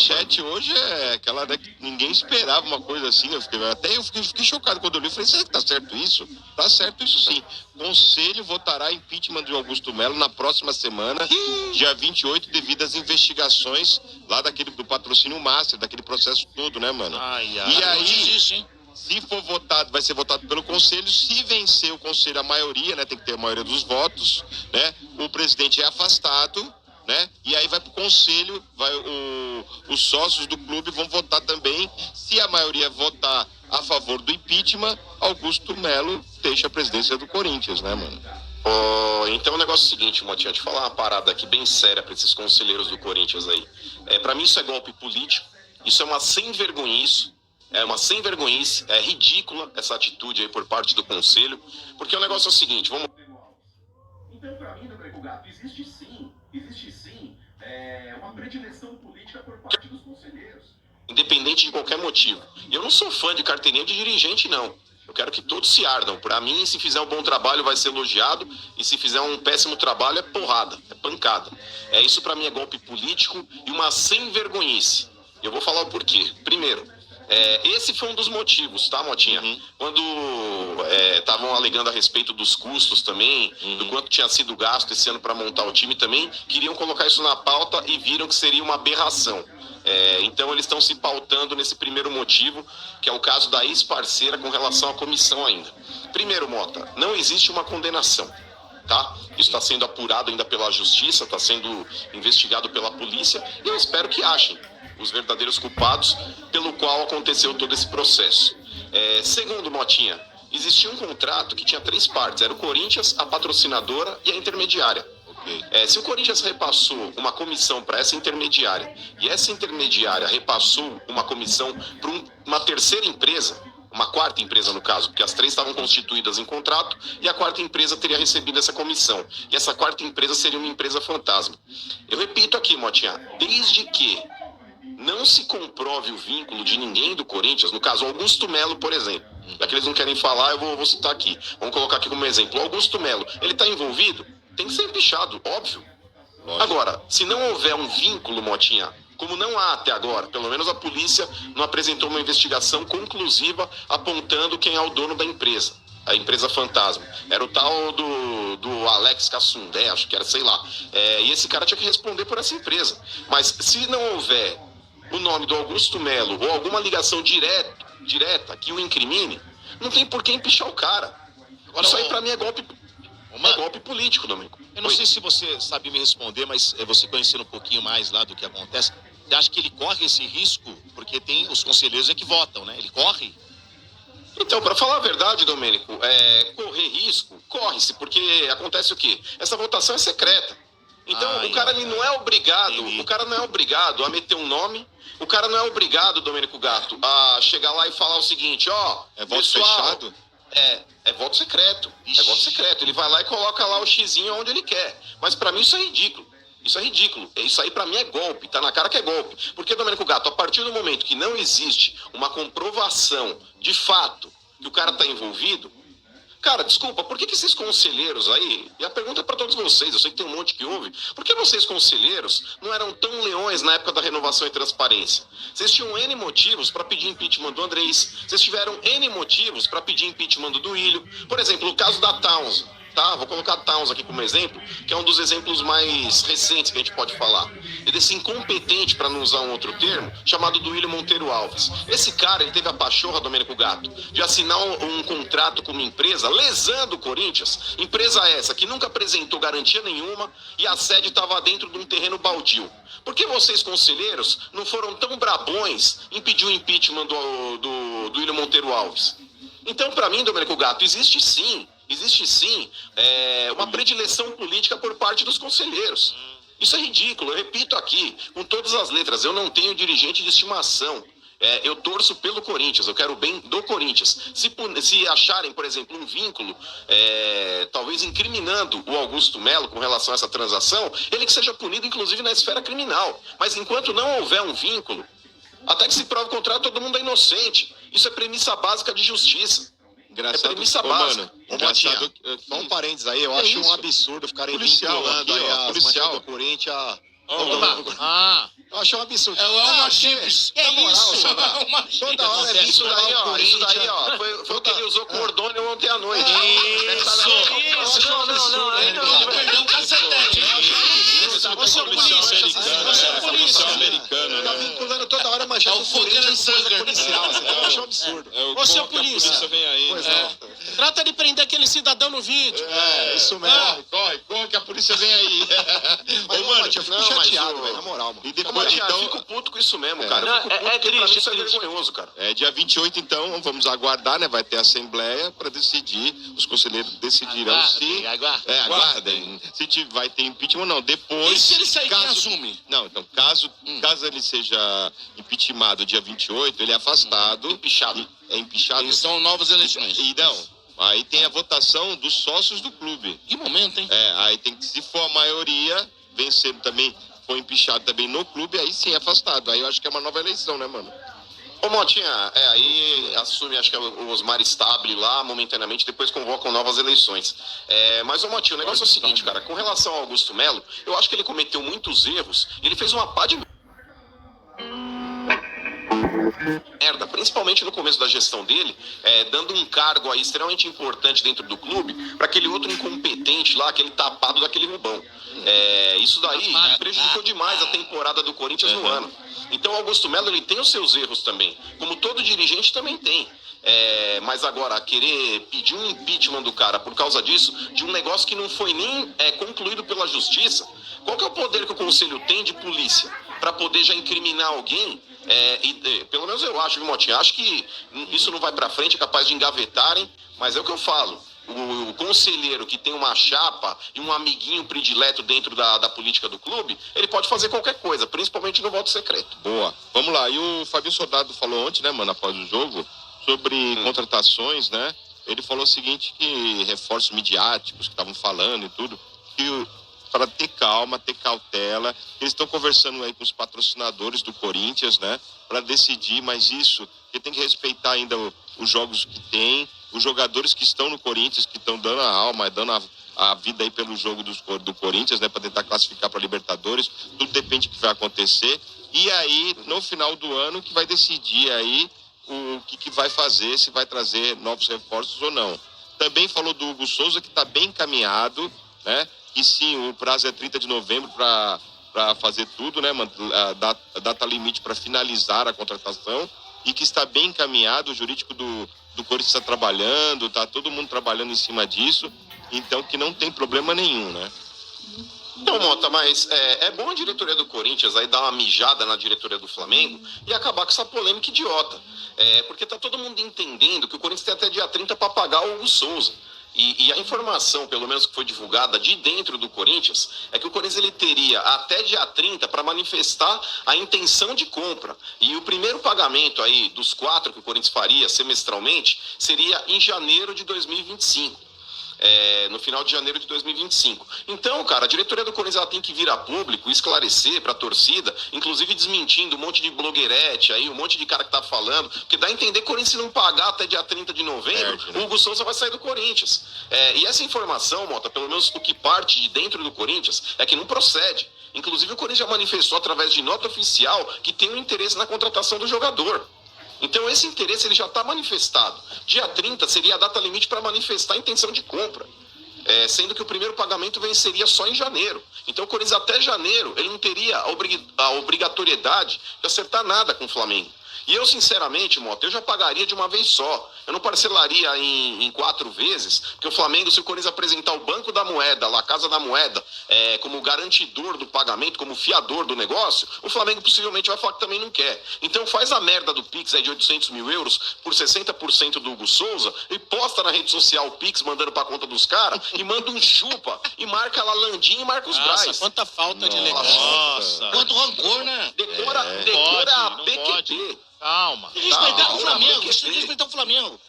manchete hoje é aquela, né, que ninguém esperava uma coisa assim. Eu fiquei chocado quando eu li. Eu falei, será que tá certo isso? Tá certo isso sim. Conselho votará impeachment de Augusto Melo na próxima semana, dia 28, devido às investigações lá do patrocínio Master, daquele processo todo, né, mano? E aí, se for votado, vai ser votado pelo Conselho. Se vencer o Conselho, a maioria, né? Tem que ter a maioria dos votos, né? O presidente é afastado, né? E aí vai pro Conselho, os sócios do clube vão votar também. Se a maioria votar a favor do impeachment, Augusto Melo deixa a presidência do Corinthians, né, mano? Então o negócio é o seguinte, Motinha, te falar uma parada aqui bem séria pra esses conselheiros do Corinthians aí. Pra mim isso é golpe político, isso é uma sem-vergonhice. É uma sem-vergonhice, é ridícula essa atitude aí por parte do Conselho, porque o negócio é o seguinte, vamos... Então, pra mim, Domênico Gato, existe sim, uma predileção política por parte dos conselheiros. Independente de qualquer motivo. E eu não sou fã de carteirinha de dirigente, não. Eu quero que todos se ardam. Pra mim, se fizer um bom trabalho, vai ser elogiado, e se fizer um péssimo trabalho, é porrada, é pancada. Isso pra mim é golpe político e uma sem-vergonhice. Eu vou falar o porquê. Primeiro, esse foi um dos motivos, tá, Motinha? Quando estavam alegando a respeito dos custos também, do quanto tinha sido gasto esse ano para montar o time também, queriam colocar isso na pauta e viram que seria uma aberração. Então eles estão se pautando nesse primeiro motivo, que é o caso da ex-parceira com relação à comissão ainda. Primeiro, Mota, não existe uma condenação, tá? Isso está sendo apurado ainda pela justiça, está sendo investigado pela polícia, e eu espero que achem os verdadeiros culpados pelo qual aconteceu todo esse processo. Segundo, Motinha, existia um contrato que tinha 3 partes, era o Corinthians, a patrocinadora e a intermediária. Se o Corinthians repassou uma comissão para essa intermediária, e essa intermediária repassou uma comissão para uma terceira empresa, uma quarta empresa no caso, porque as 3 estavam constituídas em contrato, e a quarta empresa teria recebido essa comissão, e essa quarta empresa seria uma empresa fantasma. Eu repito aqui, Motinha, desde que não se comprove o vínculo de ninguém do Corinthians, no caso Augusto Melo, por exemplo, já que eles não querem falar, eu vou citar aqui, vamos colocar aqui como exemplo, Augusto Melo, ele está envolvido? Tem que ser empichado, óbvio. Agora, se não houver um vínculo, Motinha, como não há até agora, pelo menos a polícia não apresentou uma investigação conclusiva apontando quem é o dono da empresa, a empresa fantasma. Era o tal do Alex Cassundé, acho que era, sei lá. E esse cara tinha que responder por essa empresa. Mas se não houver o nome do Augusto Melo ou alguma ligação direta que o incrimine, não tem por que empichar o cara. Agora, isso aí pra mim é golpe político, Domênico. Eu não sei se você sabe me responder, mas você conhecendo um pouquinho mais lá do que acontece, você acha que ele corre esse risco? Porque tem os conselheiros que votam, né? Ele corre? Então, para falar a verdade, Domênico, correr risco, corre-se, porque acontece o quê? Essa votação é secreta. Então, o cara ele não é obrigado a meter um nome, o cara não é obrigado, Domênico Gato, a chegar lá e falar o seguinte, é voto fechado? É voto secreto. Ixi. É voto secreto. Ele vai lá e coloca lá o xizinho onde ele quer. Mas pra mim isso é ridículo. Isso é ridículo. Isso aí pra mim é golpe. Tá na cara que é golpe. Porque, Domênico Gato, a partir do momento que não existe uma comprovação de fato que o cara tá envolvido, cara, desculpa, por que esses conselheiros aí, e a pergunta é pra todos vocês, eu sei que tem um monte que ouve, por que vocês conselheiros não eram tão leões na época da renovação e transparência? Vocês tinham N motivos pra pedir impeachment do Andrés, vocês tiveram N motivos pra pedir impeachment do Duílio, por exemplo, o caso da Towns, tá? Vou colocar Towns aqui como exemplo, que é um dos exemplos mais recentes que a gente pode falar. E desse incompetente, para não usar um outro termo, chamado Duílio Monteiro Alves. Esse cara, ele teve a pachorra, Domênico Gato, de assinar um contrato com uma empresa, lesando o Corinthians, empresa essa que nunca apresentou garantia nenhuma e a sede estava dentro de um terreno baldio. Por que vocês, conselheiros, não foram tão brabões em pedir o impeachment do Duílio Monteiro Alves? Então, para mim, Domênico Gato, existe sim uma predileção política por parte dos conselheiros. Isso é ridículo, eu repito aqui, com todas as letras, eu não tenho dirigente de estimação. Eu torço pelo Corinthians, eu quero o bem do Corinthians. Se acharem, por exemplo, um vínculo, talvez incriminando o Augusto Melo com relação a essa transação, ele que seja punido, inclusive, na esfera criminal. Mas enquanto não houver um vínculo, até que se prove o contrário, todo mundo é inocente. Isso é premissa básica de justiça. Engraçado, é premissa básica. Engraçado, só um parênteses aí, eu acho um absurdo ficarem vinculando aí a policial do Corinthians Eu achei um absurdo. É uma chips. Que isso? Toda hora é Isso daí, ó, foi o que ele usou com o Ordônio ontem à noite. Isso. Não, perdeu um cacetete. Ô, seu polícia. Americano, Tá né? vinculando toda hora manchete do Corinthians com coisa policial. Eu achei um absurdo. Ô, seu polícia. Vem aí. Pois não. Trata de prender aquele cidadão no vídeo. Isso mesmo. Corre que a polícia vem aí. Mas, Ô, mano, eu fico chateado, velho, na moral, mano. E depois, Eu então, fico puto com isso mesmo, cara. Eu fico puto porque pra mim isso é vergonhoso, cara. dia 28, então, vamos aguardar, né? Vai ter assembleia para decidir, os conselheiros decidirão se... Aguardem. Se vai ter impeachment ou não. Depois... E se ele sair, quem assume? Não, então, caso ele seja impeachmentado dia 28, ele é afastado. Empichado. É empichado. E são novas eleições. E não, aí tem a votação dos sócios do clube. Que momento, hein? Aí tem que, se for a maioria, vencendo também, for empichado também no clube, aí sim é afastado. Aí eu acho que é uma nova eleição, né, mano? Ô, Motinha, aí assume, acho que é o Osmar Stabile lá, momentaneamente, depois convocam novas eleições. Mas, ô, Motinha, o negócio é o seguinte, cara, com relação ao Augusto Melo, eu acho que ele cometeu muitos erros, ele fez uma pá de merda, principalmente no começo da gestão dele, dando um cargo aí extremamente importante dentro do clube para aquele outro incompetente lá, aquele tapado daquele Rubão. Isso daí prejudicou demais a temporada do Corinthians no ano. Então o Augusto Melo, ele tem os seus erros também, como todo dirigente também tem. Mas agora, querer pedir um impeachment do cara por causa disso, de um negócio que não foi nem concluído pela justiça, qual que é o poder que o conselho tem de polícia para poder já incriminar alguém? Pelo menos eu acho, viu, Motinha? Acho que isso não vai pra frente, é capaz de engavetarem, mas é o que eu falo. O conselheiro que tem uma chapa e um amiguinho predileto dentro da política do clube, ele pode fazer qualquer coisa, principalmente no voto secreto. Boa. Vamos lá. E o Fabinho Soldado falou ontem, né, mano, após o jogo, sobre contratações, né? Ele falou o seguinte, que reforços midiáticos que estavam falando e tudo, que para ter calma, ter cautela. Eles estão conversando aí com os patrocinadores do Corinthians, né? Para decidir, mas isso, que tem que respeitar ainda os jogos que tem, os jogadores que estão no Corinthians, que estão dando a alma, dando a vida aí pelo jogo do Corinthians, né? Para tentar classificar para Libertadores. Tudo depende do que vai acontecer. E aí, no final do ano, que vai decidir aí o que vai fazer, se vai trazer novos reforços ou não. Também falou do Hugo Souza, que está bem encaminhado, né? E sim, o prazo é 30 de novembro para fazer tudo, né? A data limite para finalizar a contratação, e que está bem encaminhado. O jurídico do Corinthians está trabalhando, está todo mundo trabalhando em cima disso, então que não tem problema nenhum, né? Então, Mota, mas é bom a diretoria do Corinthians aí dar uma mijada na diretoria do Flamengo e acabar com essa polêmica idiota. Porque tá todo mundo entendendo que o Corinthians tem até dia 30 para pagar o Hugo Souza. E a informação, pelo menos que foi divulgada de dentro do Corinthians, é que o Corinthians ele teria até dia 30 para manifestar a intenção de compra. E o primeiro pagamento aí dos 4 que o Corinthians faria semestralmente seria em janeiro de 2025. No final de janeiro de 2025. Então, cara, a diretoria do Corinthians ela tem que vir a público, esclarecer pra torcida, inclusive desmentindo um monte de blogueirete aí, um monte de cara que tá falando, porque dá a entender que o Corinthians, se não pagar até dia 30 de novembro, o Hugo Souza vai sair do Corinthians. E essa informação, Mota, pelo menos o que parte de dentro do Corinthians, é que não procede. Inclusive o Corinthians já manifestou através de nota oficial que tem um interesse na contratação do jogador. Então esse interesse ele já está manifestado. Dia 30 seria a data limite para manifestar a intenção de compra. Sendo que o primeiro pagamento venceria só em janeiro. Então o Corinthians até janeiro ele não teria a obrigatoriedade de acertar nada com o Flamengo. E eu, sinceramente, Mota, eu já pagaria de uma vez só. Eu não parcelaria em 4 vezes, porque o Flamengo, se o Corinthians apresentar o Banco da Moeda, lá, a Casa da Moeda, como garantidor do pagamento, como fiador do negócio, o Flamengo possivelmente vai falar que também não quer. Então faz a merda do Pix aí de 800 mil euros por 60% do Hugo Souza e posta na rede social o Pix mandando pra conta dos caras e manda um chupa e marca lá Landim e marca os Braz. Nossa, quanta falta de elegância. Nossa. Quanto rancor, né? Decora a Pode, não PQP. Calma. Respeitar o Calma, Flamengo, PQP. respeitar o Flamengo.